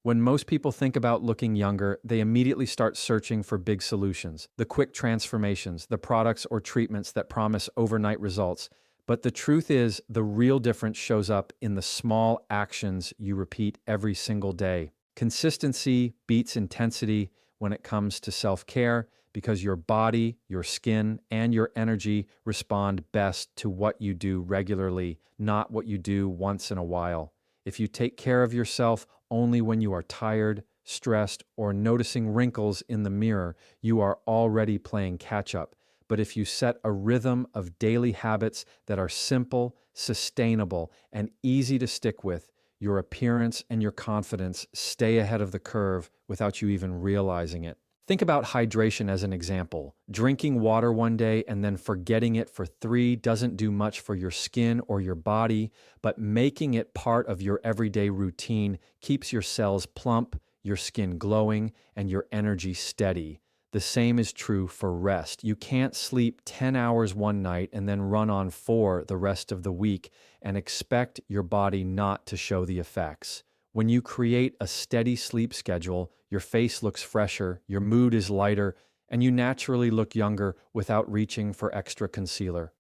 When most people think about looking younger, they immediately start searching for big solutions, the quick transformations, the products or treatments that promise overnight results. But the truth is, the real difference shows up in the small actions you repeat every single day. Consistency beats intensity when it comes to self-care because your body, your skin, and your energy respond best to what you do regularly, not what you do once in a while. If you take care of yourself only when you are tired, stressed, or noticing wrinkles in the mirror, you are already playing catch up. But if you set a rhythm of daily habits that are simple, sustainable, and easy to stick with, your appearance and your confidence stay ahead of the curve without you even realizing it. Think about hydration as an example. Drinking water one day and then forgetting it for 3 doesn't do much for your skin or your body, but making it part of your everyday routine keeps your cells plump, your skin glowing, and your energy steady. The same is true for rest. You can't sleep 10 hours one night and then run on 4 the rest of the week and expect your body not to show the effects. When you create a steady sleep schedule, your face looks fresher, your mood is lighter, and you naturally look younger without reaching for extra concealer.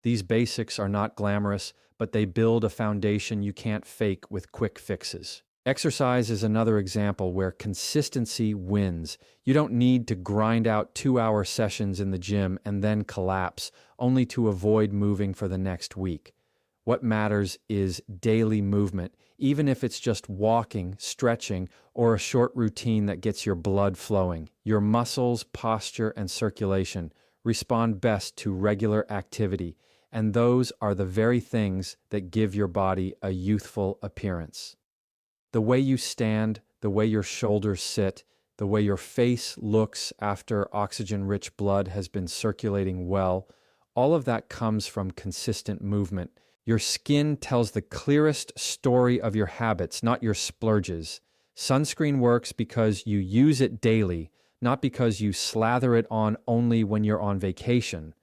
These basics are not glamorous, but they build a foundation you can't fake with quick fixes. Exercise is another example where consistency wins. You don't need to grind out 2-hour sessions in the gym and then collapse, only to avoid moving for the next week. What matters is daily movement, even if it's just walking, stretching, or a short routine that gets your blood flowing. Your muscles, posture, and circulation respond best to regular activity, and those are the very things that give your body a youthful appearance. The way you stand, the way your shoulders sit, the way your face looks after oxygen-rich blood has been circulating well, all of that comes from consistent movement. Your skin tells the clearest story of your habits, not your splurges. Sunscreen works because you use it daily, not because you slather it on only when you're on vacation.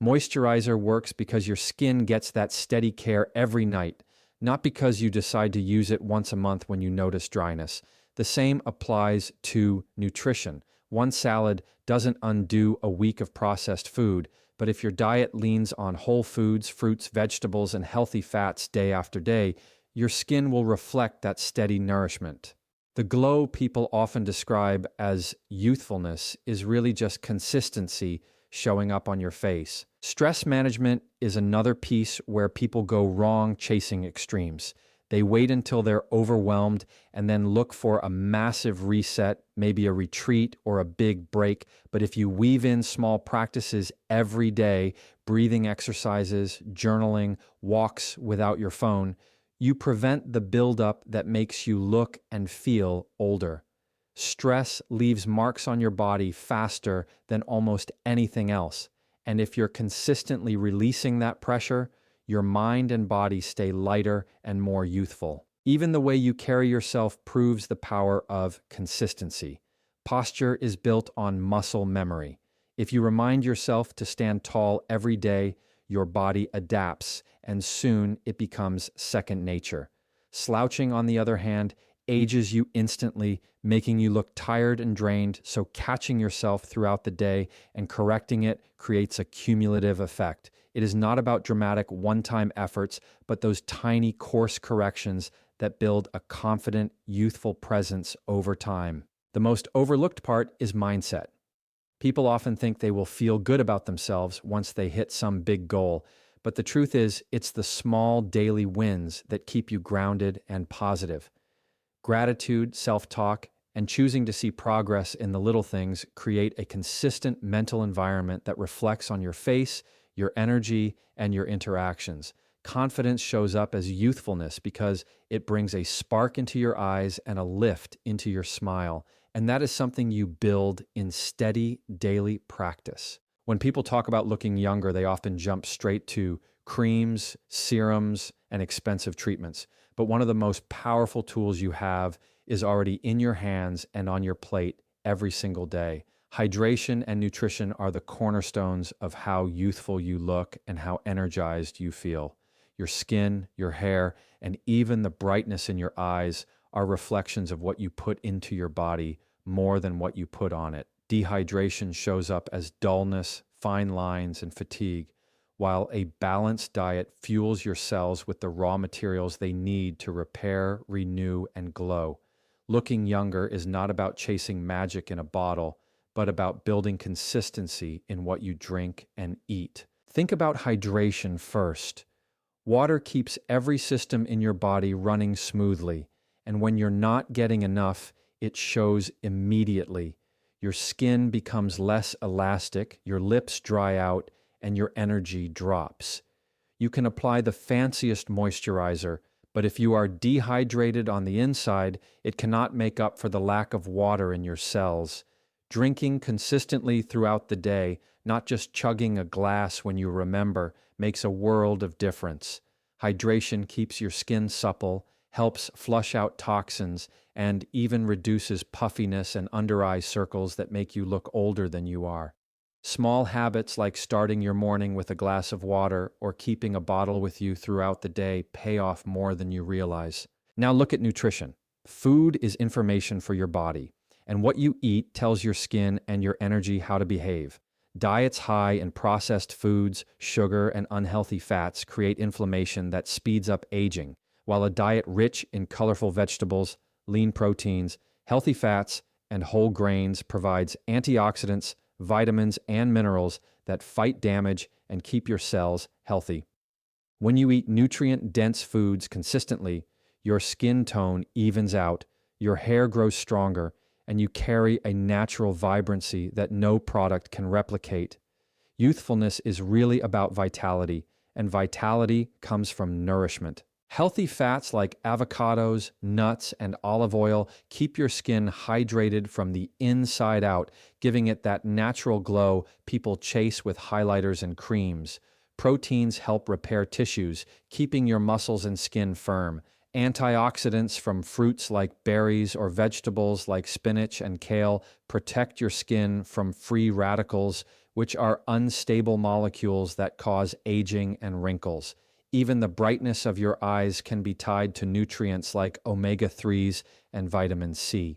Moisturizer works because your skin gets that steady care every night, not because you decide to use it once a month when you notice dryness. The same applies to nutrition. One salad doesn't undo a week of processed food, but if your diet leans on whole foods, fruits, vegetables, and healthy fats day after day, your skin will reflect that steady nourishment. The glow people often describe as youthfulness is really just consistency showing up on your face. Stress management is another piece where people go wrong chasing extremes. They wait until they're overwhelmed and then look for a massive reset, maybe a retreat or a big break. But if you weave in small practices every day, breathing exercises, journaling, walks without your phone, you prevent the buildup that makes you look and feel older. Stress leaves marks on your body faster than almost anything else. And if you're consistently releasing that pressure, your mind and body stay lighter and more youthful. Even the way you carry yourself proves the power of consistency. Posture is built on muscle memory. If you remind yourself to stand tall every day, your body adapts, and soon it becomes second nature. Slouching, on the other hand, ages you instantly, making you look tired and drained, so catching yourself throughout the day and correcting it creates a cumulative effect. It is not about dramatic one-time efforts, but those tiny course corrections that build a confident, youthful presence over time. The most overlooked part is mindset. People often think they will feel good about themselves once they hit some big goal, but the truth is, it's the small daily wins that keep you grounded and positive. Gratitude, self-talk, and choosing to see progress in the little things create a consistent mental environment that reflects on your face, your energy, and your interactions. Confidence shows up as youthfulness because it brings a spark into your eyes and a lift into your smile. And that is something you build in steady daily practice. When people talk about looking younger, they often jump straight to creams, serums, and expensive treatments. But one of the most powerful tools you have is already in your hands and on your plate every single day. Hydration and nutrition are the cornerstones of how youthful you look and how energized you feel. Your skin, your hair, and even the brightness in your eyes are reflections of what you put into your body more than what you put on it. Dehydration shows up as dullness, fine lines, and fatigue, while a balanced diet fuels your cells with the raw materials they need to repair, renew, and glow. Looking younger is not about chasing magic in a bottle, but about building consistency in what you drink and eat. Think about hydration first. Water keeps every system in your body running smoothly, and when you're not getting enough, it shows immediately. Your skin becomes less elastic, your lips dry out, and your energy drops. You can apply the fanciest moisturizer, but if you are dehydrated on the inside, it cannot make up for the lack of water in your cells. Drinking consistently throughout the day, not just chugging a glass when you remember, makes a world of difference. Hydration keeps your skin supple, helps flush out toxins, and even reduces puffiness and under-eye circles that make you look older than you are. Small habits like starting your morning with a glass of water or keeping a bottle with you throughout the day pay off more than you realize. Now look at nutrition. Food is information for your body, and what you eat tells your skin and your energy how to behave. Diets high in processed foods, sugar, and unhealthy fats create inflammation that speeds up aging, while a diet rich in colorful vegetables, lean proteins, healthy fats, and whole grains provides antioxidants, vitamins, and minerals that fight damage and keep your cells healthy. When you eat nutrient-dense foods consistently, your skin tone evens out, your hair grows stronger, and you carry a natural vibrancy that no product can replicate. Youthfulness is really about vitality, and vitality comes from nourishment. Healthy fats like avocados, nuts, and olive oil keep your skin hydrated from the inside out, giving it that natural glow people chase with highlighters and creams. Proteins help repair tissues, keeping your muscles and skin firm. Antioxidants from fruits like berries or vegetables like spinach and kale protect your skin from free radicals, which are unstable molecules that cause aging and wrinkles. Even the brightness of your eyes can be tied to nutrients like omega-3s and vitamin C.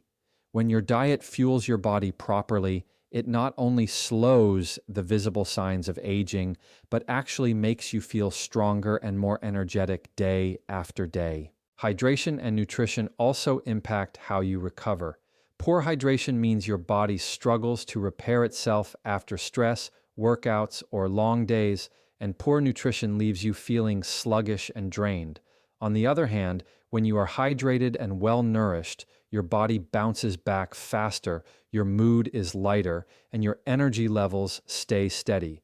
When your diet fuels your body properly, it not only slows the visible signs of aging, but actually makes you feel stronger and more energetic day after day. Hydration and nutrition also impact how you recover. Poor hydration means your body struggles to repair itself after stress, workouts, or long days, and poor nutrition leaves you feeling sluggish and drained. On the other hand, when you are hydrated and well-nourished, your body bounces back faster, your mood is lighter, and your energy levels stay steady.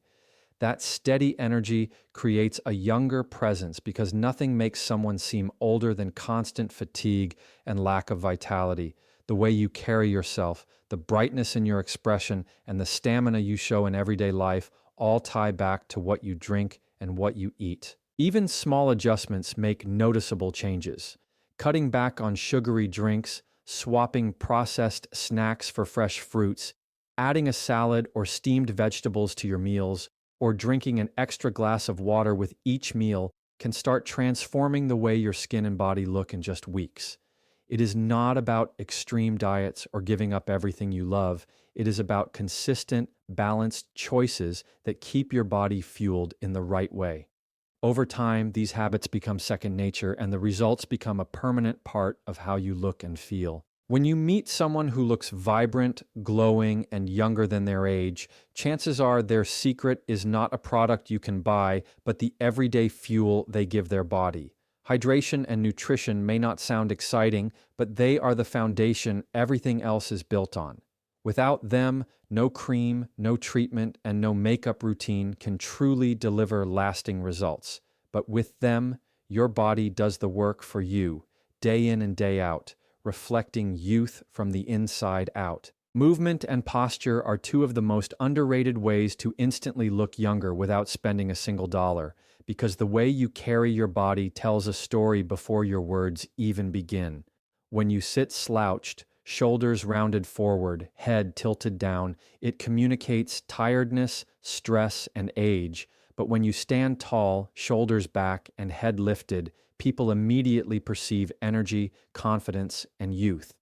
That steady energy creates a younger presence because nothing makes someone seem older than constant fatigue and lack of vitality. The way you carry yourself, the brightness in your expression, and the stamina you show in everyday life all tie back to what you drink and what you eat. Even small adjustments make noticeable changes. Cutting back on sugary drinks, swapping processed snacks for fresh fruits, adding a salad or steamed vegetables to your meals, or drinking an extra glass of water with each meal can start transforming the way your skin and body look in just weeks. It is not about extreme diets or giving up everything you love. It is about consistent, balanced choices that keep your body fueled in the right way. Over time, these habits become second nature, and the results become a permanent part of how you look and feel. When you meet someone who looks vibrant, glowing, and younger than their age, chances are their secret is not a product you can buy, but the everyday fuel they give their body. Hydration and nutrition may not sound exciting, but they are the foundation everything else is built on. Without them, no cream, no treatment, and no makeup routine can truly deliver lasting results. But with them, your body does the work for you, day in and day out, reflecting youth from the inside out. Movement and posture are two of the most underrated ways to instantly look younger without spending a single dollar, because the way you carry your body tells a story before your words even begin. When you sit slouched, shoulders rounded forward, head tilted down, it communicates tiredness, stress, and age. But when you stand tall, shoulders back, and head lifted, people immediately perceive energy, confidence, and youth.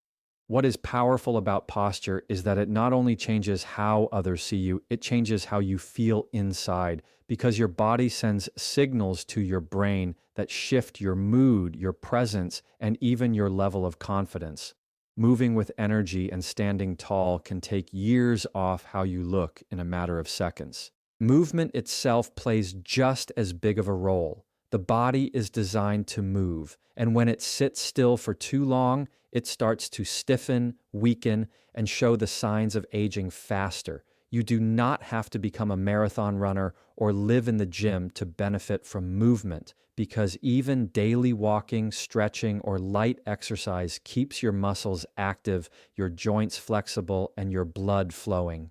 What is powerful about posture is that it not only changes how others see you, it changes how you feel inside because your body sends signals to your brain that shift your mood, your presence, and even your level of confidence. Moving with energy and standing tall can take years off how you look in a matter of seconds. Movement itself plays just as big of a role. The body is designed to move, and when it sits still for too long, it starts to stiffen, weaken, and show the signs of aging faster. You do not have to become a marathon runner or live in the gym to benefit from movement, because even daily walking, stretching, or light exercise keeps your muscles active, your joints flexible, and your blood flowing.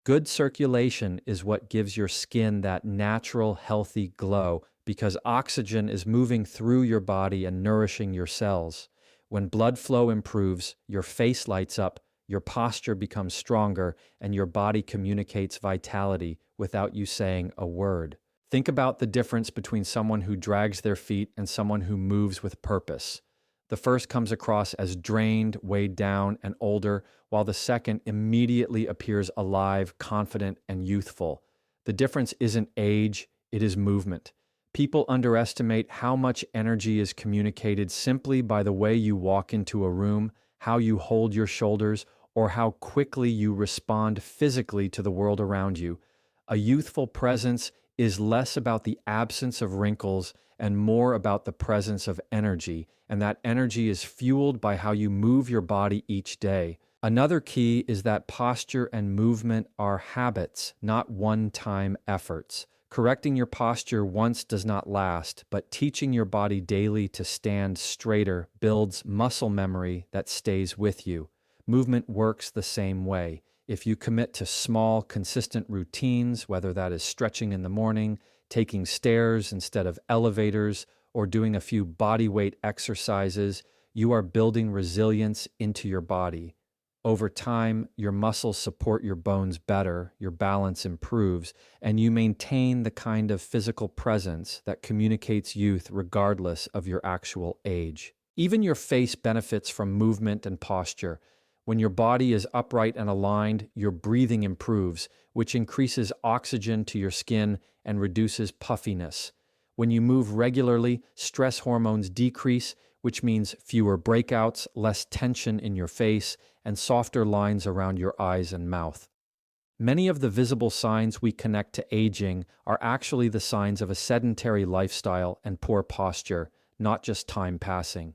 Good circulation is what gives your skin that natural, healthy glow because oxygen is moving through your body and nourishing your cells. When blood flow improves, your face lights up, your posture becomes stronger, and your body communicates vitality without you saying a word. Think about the difference between someone who drags their feet and someone who moves with purpose. The first comes across as drained, weighed down, and older, while the second immediately appears alive, confident, and youthful. The difference isn't age, it is movement. People underestimate how much energy is communicated simply by the way you walk into a room, how you hold your shoulders, or how quickly you respond physically to the world around you. A youthful presence is less about the absence of wrinkles and more about the presence of energy, and that energy is fueled by how you move your body each day. Another key is that posture and movement are habits, not one-time efforts. Correcting your posture once does not last, but teaching your body daily to stand straighter builds muscle memory that stays with you. Movement works the same way. If you commit to small, consistent routines, whether that is stretching in the morning, taking stairs instead of elevators, or doing a few body weight exercises, you are building resilience into your body. Over time, your muscles support your bones better, your balance improves, and you maintain the kind of physical presence that communicates youth regardless of your actual age. Even your face benefits from movement and posture. When your body is upright and aligned, your breathing improves, which increases oxygen to your skin and reduces puffiness. When you move regularly, stress hormones decrease, which means fewer breakouts, less tension in your face, and softer lines around your eyes and mouth. Many of the visible signs we connect to aging are actually the signs of a sedentary lifestyle and poor posture, not just time passing.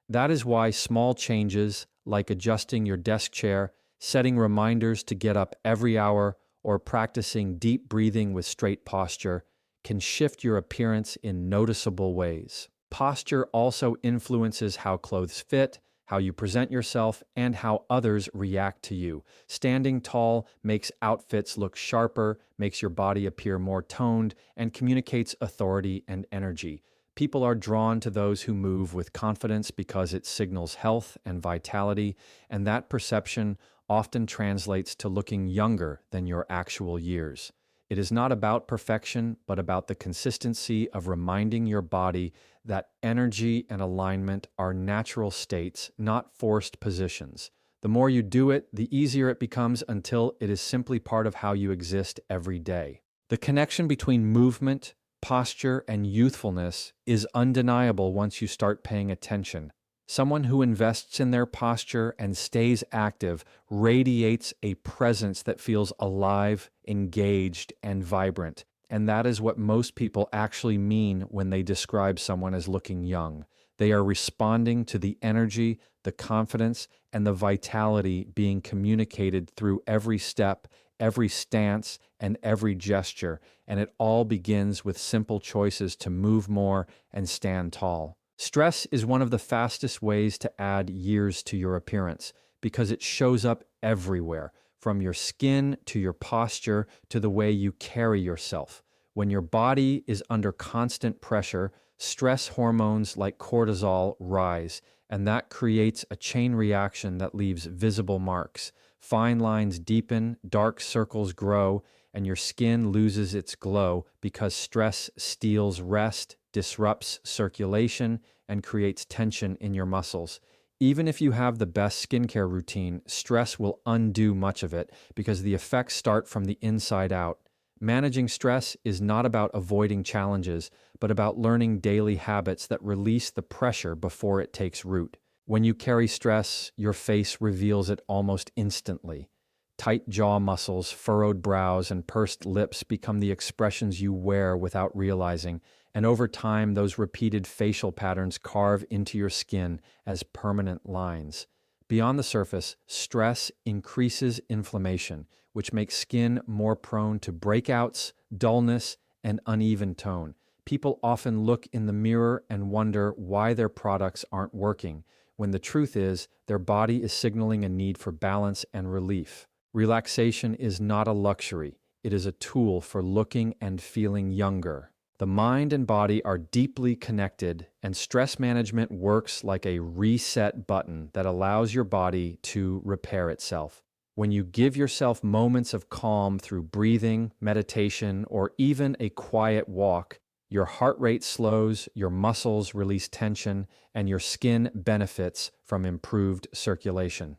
That is why small changes, like adjusting your desk chair, setting reminders to get up every hour, or practicing deep breathing with straight posture, can shift your appearance in noticeable ways. Posture also influences how clothes fit, how you present yourself, and how others react to you. Standing tall makes outfits look sharper, makes your body appear more toned, and communicates authority and energy. People are drawn to those who move with confidence because it signals health and vitality, and that perception often translates to looking younger than your actual years. It is not about perfection, but about the consistency of reminding your body that energy and alignment are natural states, not forced positions. The more you do it, the easier it becomes until it is simply part of how you exist every day. The connection between movement, posture, and youthfulness is undeniable once you start paying attention. Someone who invests in their posture and stays active radiates a presence that feels alive, engaged, and vibrant. And that is what most people actually mean when they describe someone as looking young. They are responding to the energy, the confidence, and the vitality being communicated through every step, every stance, and every gesture. And it all begins with simple choices to move more and stand tall. Stress is one of the fastest ways to add years to your appearance because it shows up everywhere, from your skin to your posture to the way you carry yourself. When your body is under constant pressure, stress hormones like cortisol rise, and that creates a chain reaction that leaves visible marks. Fine lines deepen, dark circles grow, and your skin loses its glow because stress steals rest, disrupts circulation, and creates tension in your muscles. Even if you have the best skincare routine, stress will undo much of it because the effects start from the inside out. Managing stress is not about avoiding challenges, but about learning daily habits that release the pressure before it takes root. When you carry stress, your face reveals it almost instantly. Tight jaw muscles, furrowed brows, and pursed lips become the expressions you wear without realizing, and over time, those repeated facial patterns carve into your skin as permanent lines. Beyond the surface, stress increases inflammation, which makes skin more prone to breakouts, dullness, and uneven tone. People often look in the mirror and wonder why their products aren't working, when the truth is their body is signaling a need for balance and relief. Relaxation is not a luxury. It is a tool for looking and feeling younger. The mind and body are deeply connected, and stress management works like a reset button that allows your body to repair itself. When you give yourself moments of calm through breathing, meditation, or even a quiet walk, your heart rate slows, your muscles release tension, and your skin benefits from improved circulation.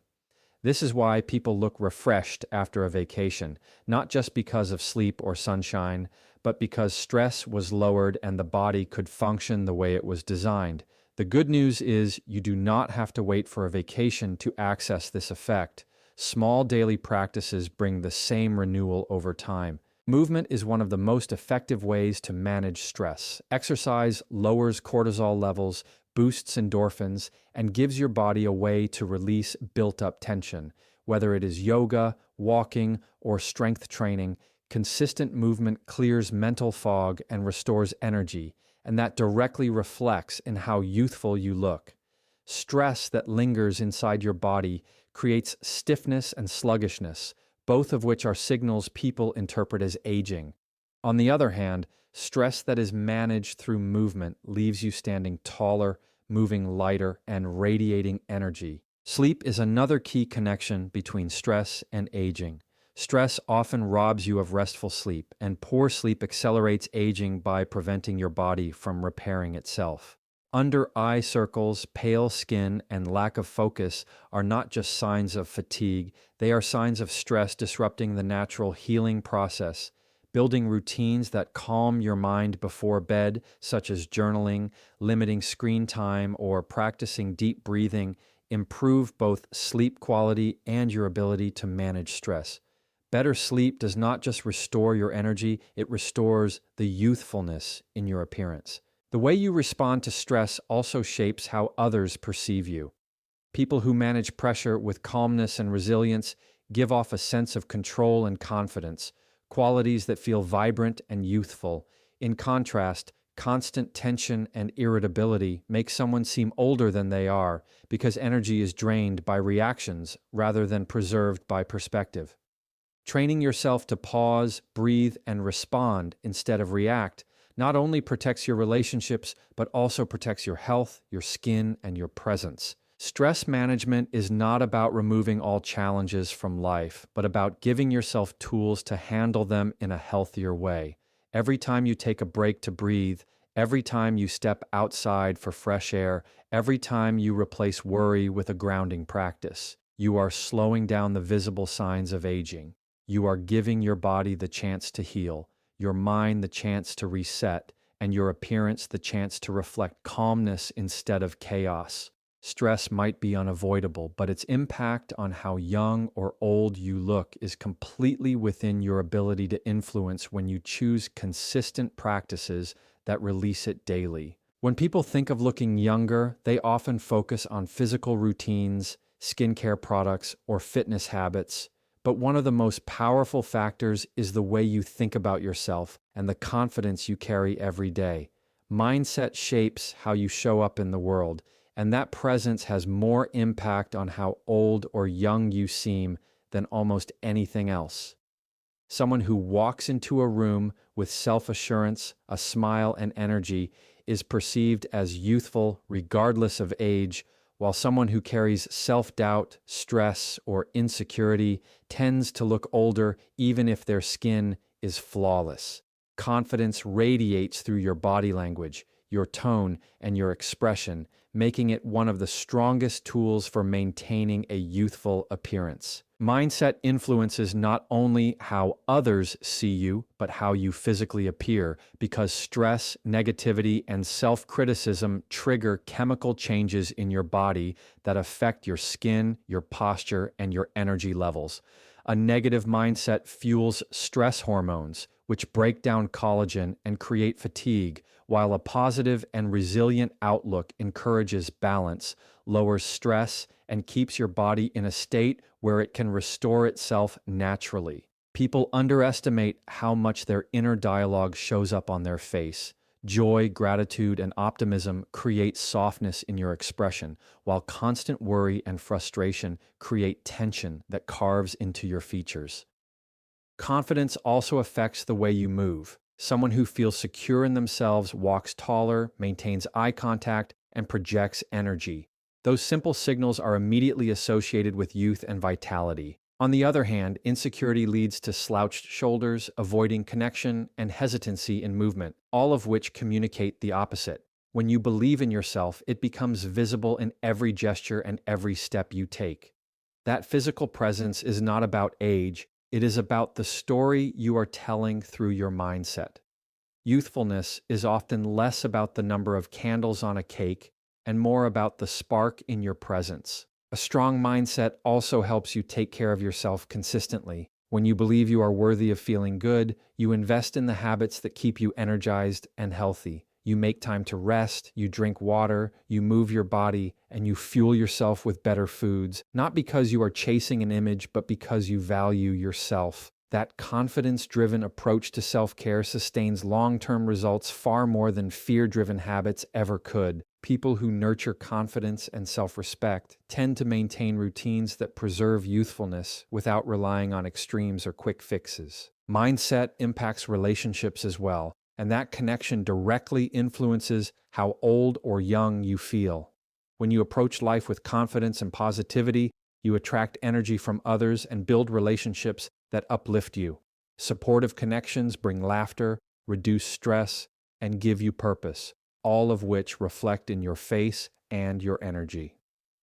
This is why people look refreshed after a vacation, not just because of sleep or sunshine, but because stress was lowered and the body could function the way it was designed. The good news is you do not have to wait for a vacation to access this effect. Small daily practices bring the same renewal over time. Movement is one of the most effective ways to manage stress. Exercise lowers cortisol levels, boosts endorphins, and gives your body a way to release built-up tension. Whether it is yoga, walking, or strength training, consistent movement clears mental fog and restores energy, and that directly reflects in how youthful you look. Stress that lingers inside your body creates stiffness and sluggishness, both of which are signals people interpret as aging. On the other hand, stress that is managed through movement leaves you standing taller, moving lighter, and radiating energy. Sleep is another key connection between stress and aging. Stress often robs you of restful sleep, and poor sleep accelerates aging by preventing your body from repairing itself. Under eye circles, pale skin, and lack of focus are not just signs of fatigue, they are signs of stress disrupting the natural healing process. Building routines that calm your mind before bed, such as journaling, limiting screen time, or practicing deep breathing, improve both sleep quality and your ability to manage stress. Better sleep does not just restore your energy, it restores the youthfulness in your appearance. The way you respond to stress also shapes how others perceive you. People who manage pressure with calmness and resilience give off a sense of control and confidence, qualities that feel vibrant and youthful. In contrast, constant tension and irritability make someone seem older than they are because energy is drained by reactions rather than preserved by perspective. Training yourself to pause, breathe, and respond instead of react not only protects your relationships, but also protects your health, your skin, and your presence. Stress management is not about removing all challenges from life, but about giving yourself tools to handle them in a healthier way. Every time you take a break to breathe, every time you step outside for fresh air, every time you replace worry with a grounding practice, you are slowing down the visible signs of aging. You are giving your body the chance to heal, your mind the chance to reset, and your appearance the chance to reflect calmness instead of chaos. Stress might be unavoidable, but its impact on how young or old you look is completely within your ability to influence when you choose consistent practices that release it daily. When people think of looking younger, they often focus on physical routines, skincare products, or fitness habits. But one of the most powerful factors is the way you think about yourself and the confidence you carry every day. Mindset shapes how you show up in the world, and that presence has more impact on how old or young you seem than almost anything else. Someone who walks into a room with self-assurance, a smile, and energy is perceived as youthful regardless of age, while someone who carries self-doubt, stress, or insecurity tends to look older even if their skin is flawless. Confidence radiates through your body language. your tone, and your expression, making it one of the strongest tools for maintaining a youthful appearance. Mindset influences not only how others see you, but how you physically appear, because stress, negativity, and self-criticism trigger chemical changes in your body that affect your skin, your posture, and your energy levels. A negative mindset fuels stress hormones, which break down collagen and create fatigue, while a positive and resilient outlook encourages balance, lowers stress, and keeps your body in a state where it can restore itself naturally. People underestimate how much their inner dialogue shows up on their face. Joy, gratitude, and optimism create softness in your expression, while constant worry and frustration create tension that carves into your features. Confidence also affects the way you move. Someone who feels secure in themselves walks taller, maintains eye contact, and projects energy. Those simple signals are immediately associated with youth and vitality. On the other hand, insecurity leads to slouched shoulders, avoiding connection, and hesitancy in movement, all of which communicate the opposite. When you believe in yourself, it becomes visible in every gesture and every step you take. That physical presence is not about age, it is about the story you are telling through your mindset. Youthfulness is often less about the number of candles on a cake and more about the spark in your presence. A strong mindset also helps you take care of yourself consistently. When you believe you are worthy of feeling good, you invest in the habits that keep you energized and healthy. You make time to rest, you drink water, you move your body, and you fuel yourself with better foods, not because you are chasing an image, but because you value yourself. That confidence-driven approach to self-care sustains long-term results far more than fear-driven habits ever could. People who nurture confidence and self-respect tend to maintain routines that preserve youthfulness without relying on extremes or quick fixes. Mindset impacts relationships as well, and that connection directly influences how old or young you feel. When you approach life with confidence and positivity, you attract energy from others and build relationships that uplift you. Supportive connections bring laughter, reduce stress, and give you purpose, all of which reflect in your face and your energy.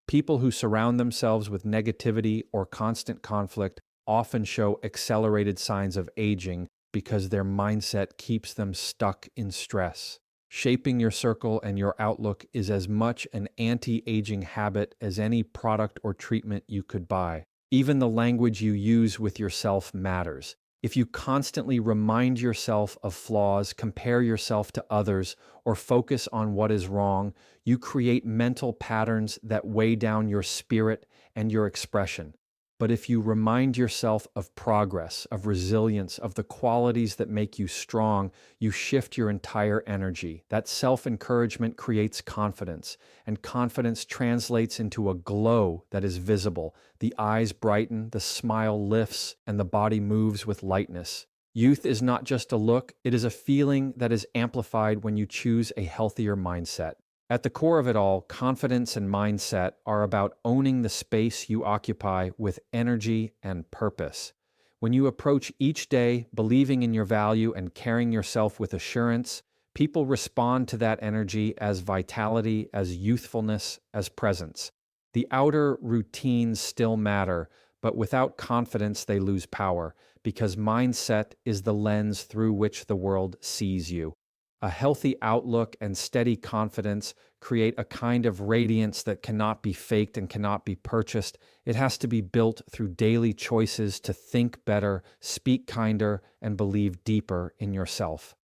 People who surround themselves with negativity or constant conflict often show accelerated signs of aging because their mindset keeps them stuck in stress. Shaping your circle and your outlook is as much an anti-aging habit as any product or treatment you could buy. Even the language you use with yourself matters. If you constantly remind yourself of flaws, compare yourself to others, or focus on what is wrong, you create mental patterns that weigh down your spirit and your expression. But if you remind yourself of progress, of resilience, of the qualities that make you strong, you shift your entire energy. That self-encouragement creates confidence, and confidence translates into a glow that is visible. The eyes brighten, the smile lifts, and the body moves with lightness. Youth is not just a look, it is a feeling that is amplified when you choose a healthier mindset. At the core of it all, confidence and mindset are about owning the space you occupy with energy and purpose. When you approach each day believing in your value and carrying yourself with assurance, people respond to that energy as vitality, as youthfulness, as presence. The outer routines still matter, but without confidence they lose power, because mindset is the lens through which the world sees you. A healthy outlook and steady confidence create a kind of radiance that cannot be faked and cannot be purchased. It has to be built through daily choices to think better, speak kinder, and believe deeper in yourself.